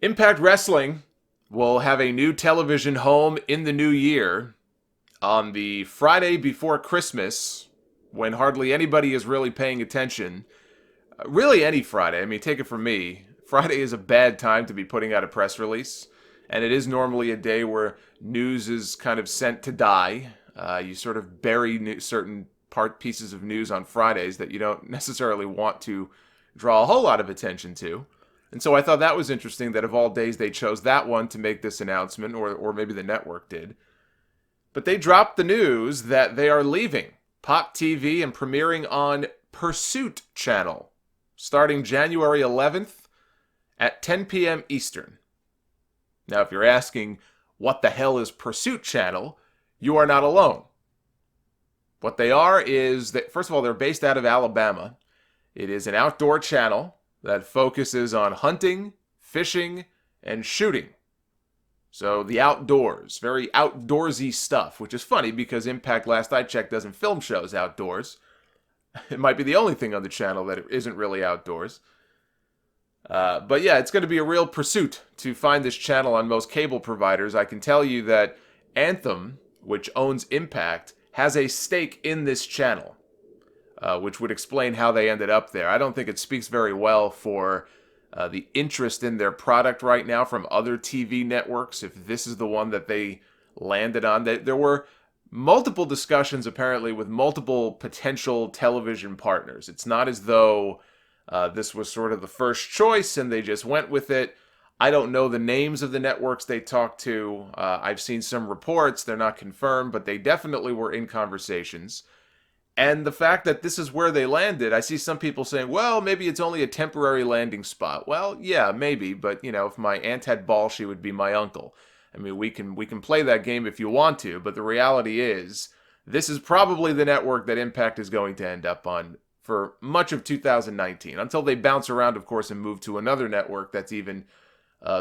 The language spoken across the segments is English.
Impact Wrestling will have a new television home in the new year on the Friday before Christmas, when hardly anybody is really paying attention. Really any Friday. I mean, take it from me. Friday is a bad time to be putting out a press release. And it is normally a day where news is kind of sent to die. You sort of bury certain pieces of news on Fridays that you don't necessarily want to draw a whole lot of attention to. And so I thought that was interesting that of all days they chose that one to make this announcement, or maybe the network did. But they dropped the news that they are leaving Pop TV and premiering on Pursuit Channel starting January 11th at 10 p.m. Eastern. Now, if you're asking, what the hell is Pursuit Channel? You are not alone. What they are is that, first of all, they're based out of Alabama. It is an outdoor channel that focuses on hunting, fishing, and shooting. So the outdoors, very outdoorsy stuff, which is funny because Impact, last I checked, doesn't film shows outdoors. It might be the only thing on the channel that isn't really outdoors. But yeah, it's going to be a real pursuit to find this channel on most cable providers. I can tell you that Anthem, which owns Impact, has a stake in this channel, which would explain how they ended up there. I don't think it speaks very well for the interest in their product right now from other TV networks, if this is the one that they landed on. There were multiple discussions, apparently, with multiple potential television partners. It's not as though this was sort of the first choice and they just went with it. I don't know the names of the networks they talked to. I've seen some reports. They're not confirmed, but they definitely were in conversations. And the fact that this is where they landed, I see some people saying, well, maybe it's only a temporary landing spot. Well, yeah, maybe, but, if my aunt had balls, she would be my uncle. I mean, we can play that game if you want to, but the reality is, this is probably the network that Impact is going to end up on for much of 2019, until they bounce around, of course, and move to another network that's even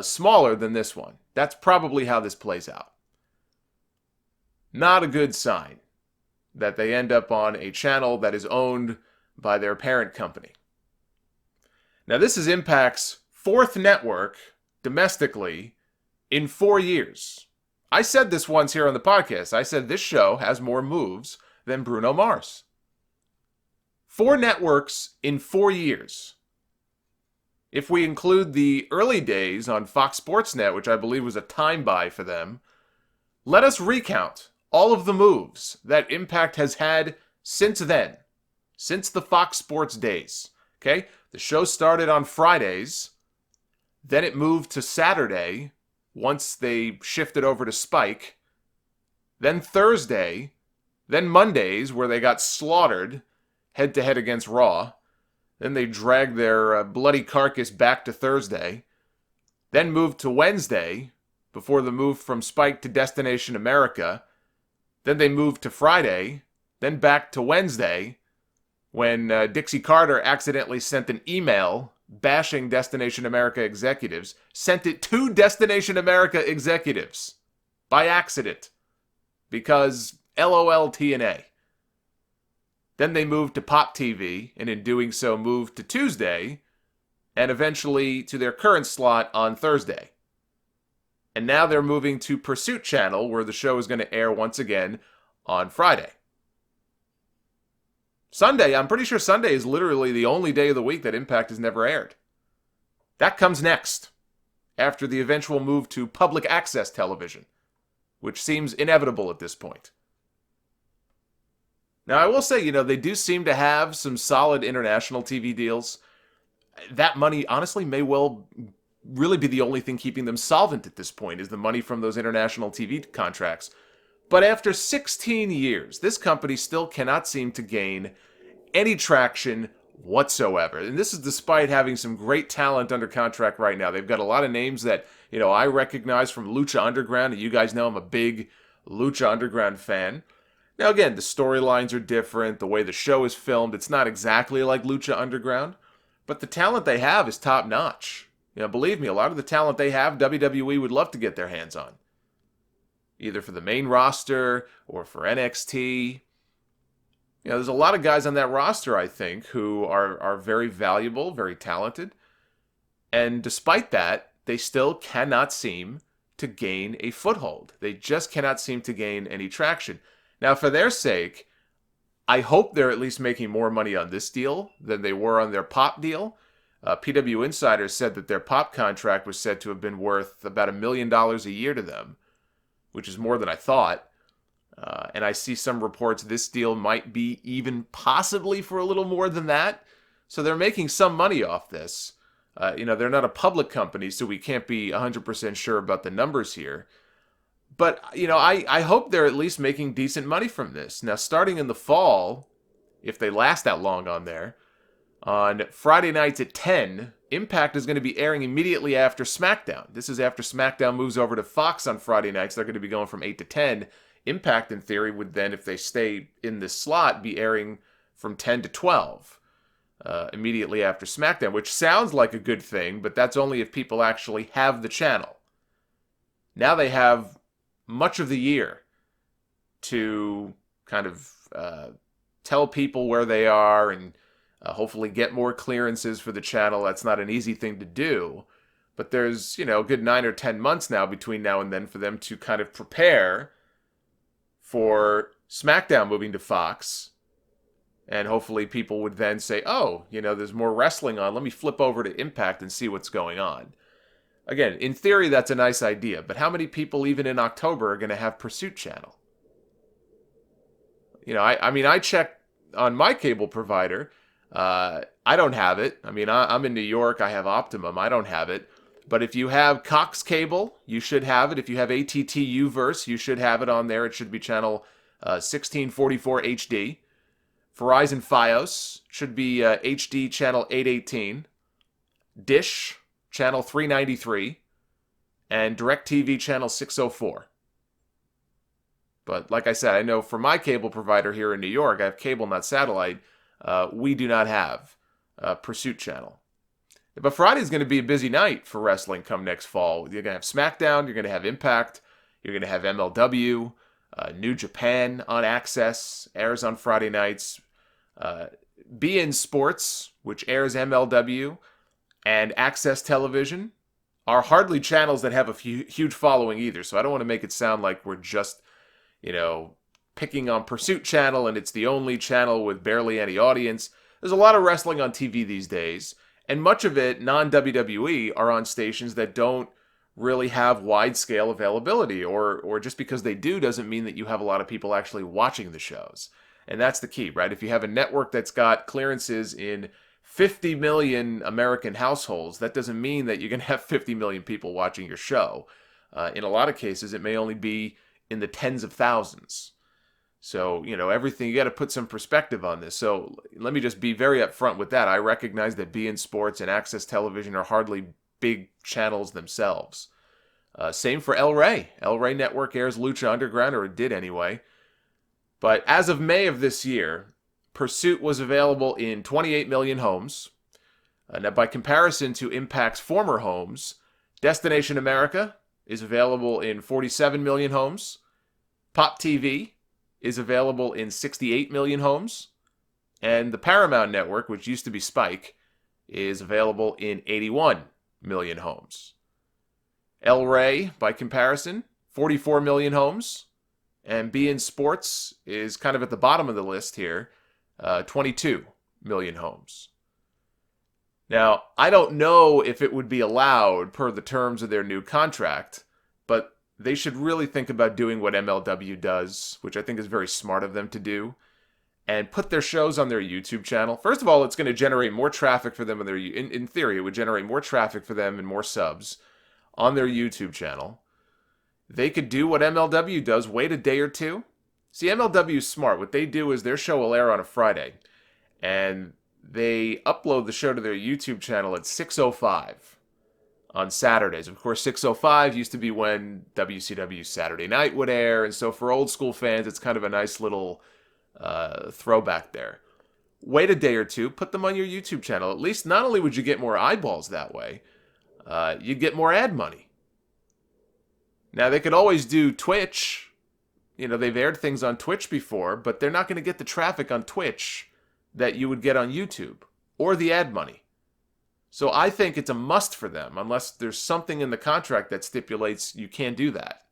smaller than this one. That's probably how this plays out. Not a good sign that they end up on a channel that is owned by their parent company. Now, this is Impact's fourth network domestically in 4 years. I said this once here on the podcast. I said this show has more moves than Bruno Mars. 4 networks in 4 years. If we include the early days on Fox Sports Net, which I believe was a time buy for them, let us recount all of the moves that Impact has had since then, since the Fox Sports days. Okay? The show started on Fridays, then it moved to Saturday once they shifted over to Spike, then Thursday, then Mondays where they got slaughtered head-to-head against Raw, then they dragged their bloody carcass back to Thursday, then moved to Wednesday before the move from Spike to Destination America. Then they moved to Friday, then back to Wednesday, when Dixie Carter accidentally sent an email bashing Destination America executives, sent it to Destination America executives by accident, because LOL TNA. Then they moved to Pop TV, and in doing so moved to Tuesday, and eventually to their current slot on Thursday. And now they're moving to Pursuit Channel, where the show is going to air once again on Friday. Sunday, I'm pretty sure Sunday is literally the only day of the week that Impact has never aired. That comes next, after the eventual move to public access television, which seems inevitable at this point. Now, I will say, they do seem to have some solid international TV deals. That money, honestly, may well really be the only thing keeping them solvent at this point, is the money from those international TV contracts. But after 16 years, this company still cannot seem to gain any traction whatsoever. And this is despite having some great talent under contract right now. They've got a lot of names that, I recognize from Lucha Underground. And you guys know I'm a big Lucha Underground fan. Now, again, the storylines are different. The way the show is filmed, it's not exactly like Lucha Underground. But the talent they have is top-notch. Believe me, a lot of the talent they have, WWE would love to get their hands on. Either for the main roster or for NXT. There's a lot of guys on that roster, I think, who are very valuable, very talented. And despite that, they still cannot seem to gain a foothold. They just cannot seem to gain any traction. Now, for their sake, I hope they're at least making more money on this deal than they were on their Pop deal. PW Insider said that their Pop contract was said to have been worth about $1 million a year to them, which is more than I thought. And I see some reports this deal might be even possibly for a little more than that. So they're making some money off this. They're not a public company, so we can't be 100% sure about the numbers here. But, I hope they're at least making decent money from this. Now, starting in the fall, if they last that long on there, on Friday nights at 10, Impact is going to be airing immediately after SmackDown. This is after SmackDown moves over to Fox on Friday nights. They're going to be going from 8 to 10. Impact, in theory, would then, if they stay in this slot, be airing from 10 to 12 immediately after SmackDown, which sounds like a good thing, but that's only if people actually have the channel. Now they have much of the year to kind of tell people where they are and hopefully get more clearances for the channel. That's not an easy thing to do. But there's, a good 9 or 10 months now between now and then for them to kind of prepare for SmackDown moving to Fox. And hopefully people would then say, oh, there's more wrestling on. Let me flip over to Impact and see what's going on. Again, in theory, that's a nice idea. But how many people, even in October, are going to have Pursuit Channel? I checked on my cable provider. I don't have it. I'm in New York. I have Optimum. I don't have it. But if you have Cox Cable, you should have it. If you have ATT Uverse, you should have it on there. It should be channel 1644 HD. Verizon Fios should be HD channel 818. Dish channel 393. And DirecTV channel 604. But like I said, I know for my cable provider here in New York, I have cable, not satellite. We do not have Pursuit Channel. But Friday's going to be a busy night for wrestling come next fall. You're going to have SmackDown, you're going to have Impact, you're going to have MLW, New Japan on Access, airs on Friday nights, beIN Sports, which airs MLW, and Access Television are hardly channels that have a huge following either. So I don't want to make it sound like we're just, picking on Pursuit Channel and it's the only channel with barely any audience. There's a lot of wrestling on TV these days, and much of it, non-WWE, are on stations that don't really have wide-scale availability, or just because they do doesn't mean that you have a lot of people actually watching the shows. And that's the key, right? If you have a network that's got clearances in 50 million American households, that doesn't mean that you're going to have 50 million people watching your show. In a lot of cases, it may only be in the tens of thousands. So, everything, you got to put some perspective on this. So let me just be very upfront with that. I recognize that beIN Sports and Access Television are hardly big channels themselves. Same for El Rey. El Rey Network airs Lucha Underground, or it did anyway. But as of May of this year, Pursuit was available in 28 million homes. Now, by comparison to Impact's former homes, Destination America is available in 47 million homes. Pop TV is available in 68 million homes. And the Paramount Network, which used to be Spike, is available in 81 million homes. El Rey, by comparison, 44 million homes. And beIN Sports is kind of at the bottom of the list here, 22 million homes. Now, I don't know if it would be allowed per the terms of their new contract, but they should really think about doing what MLW does, which I think is very smart of them to do, and put their shows on their YouTube channel. First of all, it's going to generate more traffic for them. In theory, it would generate more traffic for them and more subs on their YouTube channel. They could do what MLW does, wait a day or two. See, MLW is smart. What they do is their show will air on a Friday, and they upload the show to their YouTube channel at 6:05 on Saturdays. Of course, 6:05 used to be when WCW Saturday Night would air, and so for old school fans, it's kind of a nice little throwback there. Wait a day or two, put them on your YouTube channel. At least, not only would you get more eyeballs that way, you'd get more ad money. Now, they could always do Twitch. They've aired things on Twitch before, but they're not going to get the traffic on Twitch that you would get on YouTube, or the ad money. So I think it's a must for them, unless there's something in the contract that stipulates you can't do that.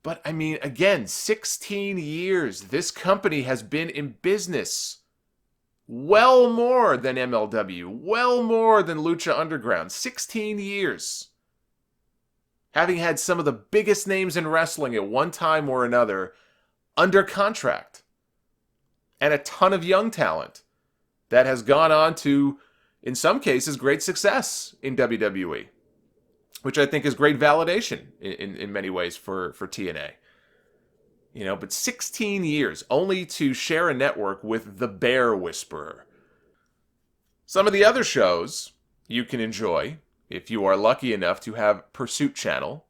But I mean, again, 16 years. This company has been in business. Well more than MLW. Well more than Lucha Underground. 16 years. Having had some of the biggest names in wrestling at one time or another under contract. And a ton of young talent that has gone on to, in some cases, great success in WWE. Which I think is great validation in many ways for TNA. You know, but 16 years only to share a network with the Bear Whisperer. Some of the other shows you can enjoy if you are lucky enough to have Pursuit Channel.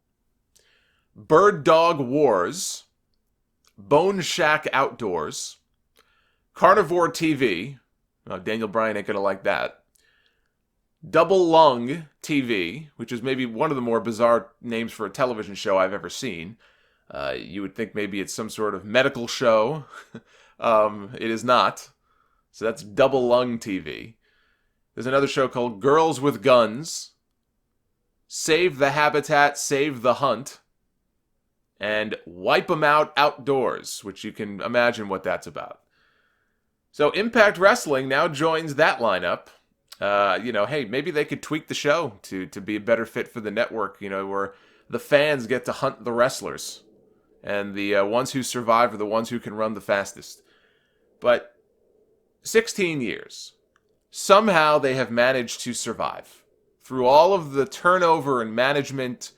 Bird Dog Wars. Bone Shack Outdoors. Carnivore TV. Oh, Daniel Bryan ain't gonna like that. Double Lung TV, which is maybe one of the more bizarre names for a television show I've ever seen. You would think maybe it's some sort of medical show. It is not. So that's Double Lung TV. There's another show called Girls with Guns. Save the Habitat, Save the Hunt. And Wipe 'em Out Outdoors, which you can imagine what that's about. So Impact Wrestling now joins that lineup. Hey, maybe they could tweak the show to be a better fit for the network, where the fans get to hunt the wrestlers. And the ones who survive are the ones who can run the fastest. But 16 years. Somehow they have managed to survive. Through all of the turnover in management,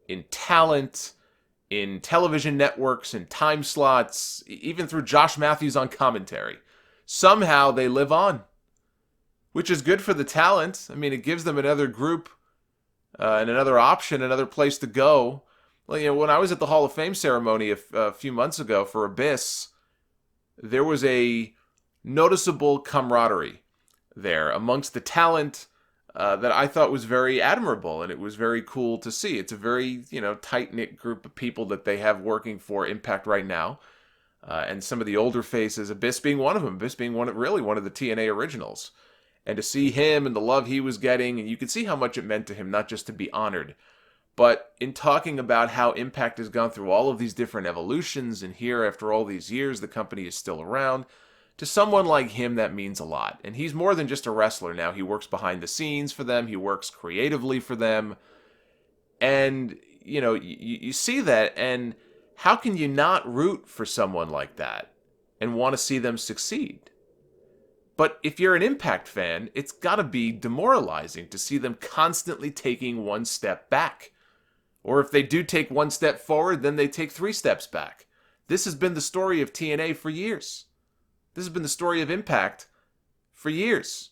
in talent, in television networks, in time slots, even through Josh Matthews on commentary. Somehow they live on. Which is good for the talent. I mean, it gives them another group and another option, another place to go. Well, when I was at the Hall of Fame ceremony a few months ago for Abyss, there was a noticeable camaraderie there amongst the talent that I thought was very admirable, and it was very cool to see. It's a very, tight-knit group of people that they have working for Impact right now. And some of the older faces, Abyss being one of them, Abyss being one of the TNA originals. And to see him and the love he was getting, and you could see how much it meant to him, not just to be honored, but in talking about how Impact has gone through all of these different evolutions, and here, after all these years, the company is still around. To someone like him, that means a lot. And he's more than just a wrestler now. He works behind the scenes for them. He works creatively for them. And, you see that, and how can you not root for someone like that and want to see them succeed? But if you're an Impact fan, it's got to be demoralizing to see them constantly taking one step back. Or if they do take one step forward, then they take 3 steps back. This has been the story of TNA for years. This has been the story of Impact for years.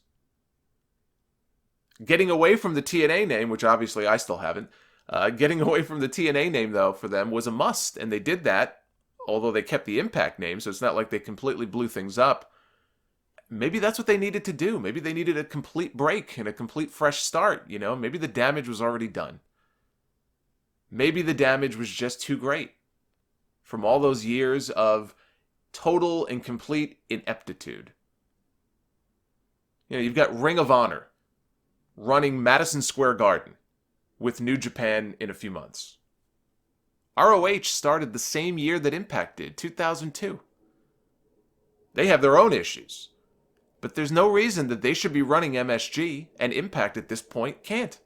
Getting away from the TNA name, which obviously I still haven't, getting away from the TNA name, though, for them was a must. And they did that, although they kept the Impact name, so it's not like they completely blew things up. Maybe that's what they needed to do. Maybe they needed a complete break and a complete fresh start, Maybe the damage was already done. Maybe the damage was just too great from all those years of total and complete ineptitude. You've got Ring of Honor running Madison Square Garden with New Japan in a few months. ROH started the same year that Impact did, 2002. They have their own issues. But there's no reason that they should be running MSG, and Impact at this point can't.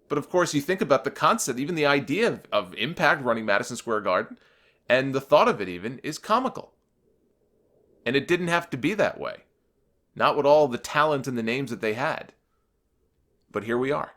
But of course, you think about the concept, even the idea of Impact running Madison Square Garden, and the thought of it even is comical. And it didn't have to be that way. Not with all the talent and the names that they had. But here we are.